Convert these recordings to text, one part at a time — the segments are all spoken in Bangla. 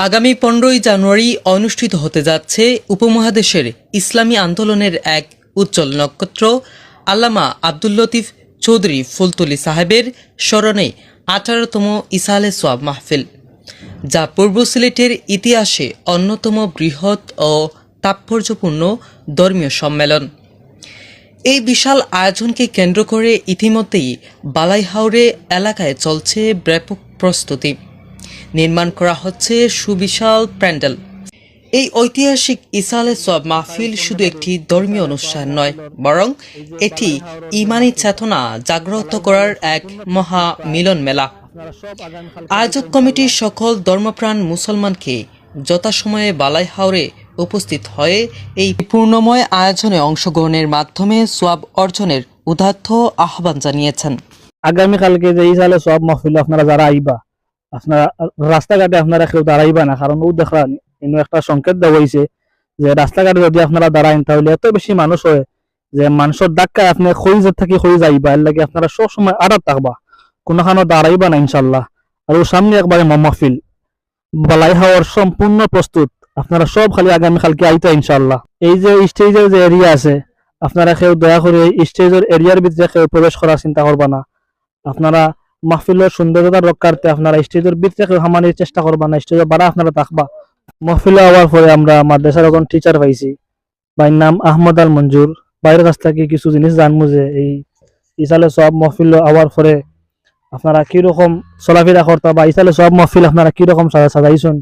আগামী 15ই জানুয়ারি অনুষ্ঠিত হতে যাচ্ছে উপমহাদেশের ইসলামী আন্দোলনের এক উজ্জ্বল নক্ষত্র আল্লামা আব্দুল লতিফ চৌধুরী ফুলতলি সাহেবের স্মরণে 18তম ইসালে সোয়াব মাহফিল, যা পূর্ব সিলেটের ইতিহাসে অন্যতম বৃহৎ ও তাৎপর্যপূর্ণ ধর্মীয় সম্মেলন। এই বিশাল আয়োজনকে কেন্দ্র করে ইতিমধ্যেই বালাইহাওরে এলাকায় চলছে ব্যাপক প্রস্তুতি। নির্মাণ করা হচ্ছে সুবিশাল প্যান্ডেল। এই ঐতিহাসিক ইসালে সোয়াব মাহফিল শুধু একটি ধর্মীয় অনুষ্ঠান নয়, বরং এটি ইমানি চেতনা জাগ্রত করার এক মহা মিলন মেলা। আয়োজক কমিটির সকল ধর্মপ্রাণ মুসলমানকে যথাসময়ে বালাইহাওরে উপস্থিত হয়ে এই পূর্ণময় আয়োজনে অংশগ্রহণের মাধ্যমে সোয়াব অর্জনের উদাত্ত আহ্বান জানিয়েছেন। আগামীকালকে যে ইসালে সোয়াব মাহফিল আপনারা যারা আইবা, আপনারা রাস্তাঘাটে আপনারা কেউ দাঁড়াইবা না, কারণ ও দেখা একটা সংকেত দেওয়া হয়েছে যে রাস্তাঘাটে যদি আপনারা দাঁড়াইন তাহলে এত বেশি মানুষ হয় যে মানুষের ধাক্কায় আপনি খইজের থাকি খই যাইবা, এর লাগে আপনারা সবসময় আড়াত থাকবা, কোনোখানো দাঁড়াইবা না ইনশাল্লাহ। আর ওর সামনে একবারে মাহফিল বালাই হওয়ার সম্পূর্ণ প্রস্তুত, আপনারা সব খালি আগামীকালকে আইতা ইনশাল্লাহ। এই যে স্টেজের যে এরিয়া আছে, আপনারা কেউ দয়া করে স্টেজের এরিয়ার ভিতরে কেউ প্রবেশ করার চিন্তা করবা না। আপনারা মাহফিলের সৌন্দর্যতা রক্ষার্থে আপনারা স্টেজের ভিতরে কেউ হামানির চেষ্টা করবা না, স্টেজের বাড়া আপনারা থাকবা। মাহফিলে হওয়ার পরে আমরা মাদ্রাসার একজন টিচার পাইছি, ভাইয়ের নাম আহমদ আল মঞ্জুর। বাইরের কাছ থেকে কিছু জিনিস জানবো যে এই ইসালে সব মাহফিল হওয়ার পরে আপনারা কিরকম চলাফেরা করতে বা ইসালে সব মাহফিল আপনারা কিরকম সাজাইছেন,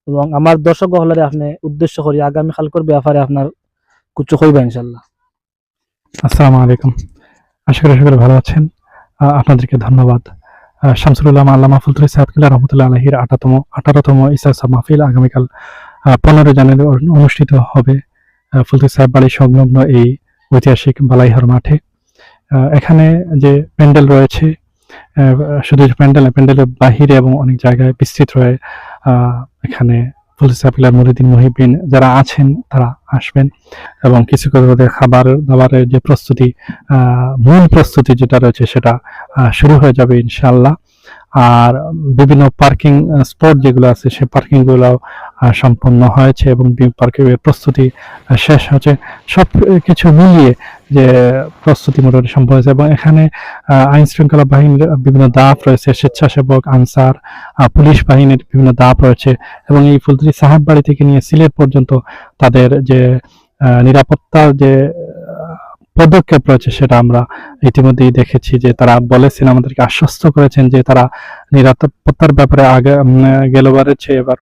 এবং আমার দর্শক হলে আপনি উদ্দেশ্য করি আগামী কালকের ব্যাপারে আপনার কিছু কইবা ইনশাল্লাহ। আসসালামু আলাইকুম, আশা করি ভালো আছেন। আপনাদেরকে ধন্যবাদ। শামসুল উলামা আল্লামা ফুলতলি সাহেব কিবলা রহমতুল্লাহ আলাইহির 18তম ইসালে সোয়াব মাহফিল আগামীকাল 15 জানুয়ারি অনুষ্ঠিত হবে ফুলতলি সাহেব বাড়ি সংলগ্ন এই ঐতিহাসিক বালাইহার মাঠে। এখানে যে প্যান্ডেল রয়েছে, শুধু প্যান্ডেলের বাহিরে এবং অনেক জায়গায় বিস্তৃত রয়ে এখানে ফুলতলি সাহেব কিবলার মুরিদিন মুহিবিন যারা আছেন তারা আসবেন, এবং কিছু করে খাবার দাবারের যে প্রস্তুতি, মূল প্রস্তুতি যেটা রয়েছে সেটা শুরু হয়ে যাবে ইনশাআল্লাহ। আর বিভিন্ন পার্কিং স্পট যেগুলো আছে সেই পার্কিং গুলো সম্পন্ন হয়েছে এবং পার্কিং এর প্রস্তুতি শেষ হচ্ছে। সব কিছু মিলিয়ে যে প্রস্তুতি মোটামুটি সম্ভব হয়েছে, এবং এখানে আইন শৃঙ্খলা বাহিনীর বিভিন্ন দাপ রয়েছে, স্বেচ্ছাসেবক, আনসার, পুলিশ বাহিনীর বিভিন্ন দাপ রয়েছে, এবং এই ফুলতলি সাহেব বাড়ি থেকে নিয়ে সিলেট পর্যন্ত তাদের যে নিরাপত্তার যে পদক্ষেপ রয়েছে সেটা আমরা ইতিমধ্যেই দেখেছি যে তারা বলেছেন, আমাদেরকে আশ্বস্ত করেছেন যে তারা নিরাপত্তার ব্যাপারে গেলবারের চেয়ে এবার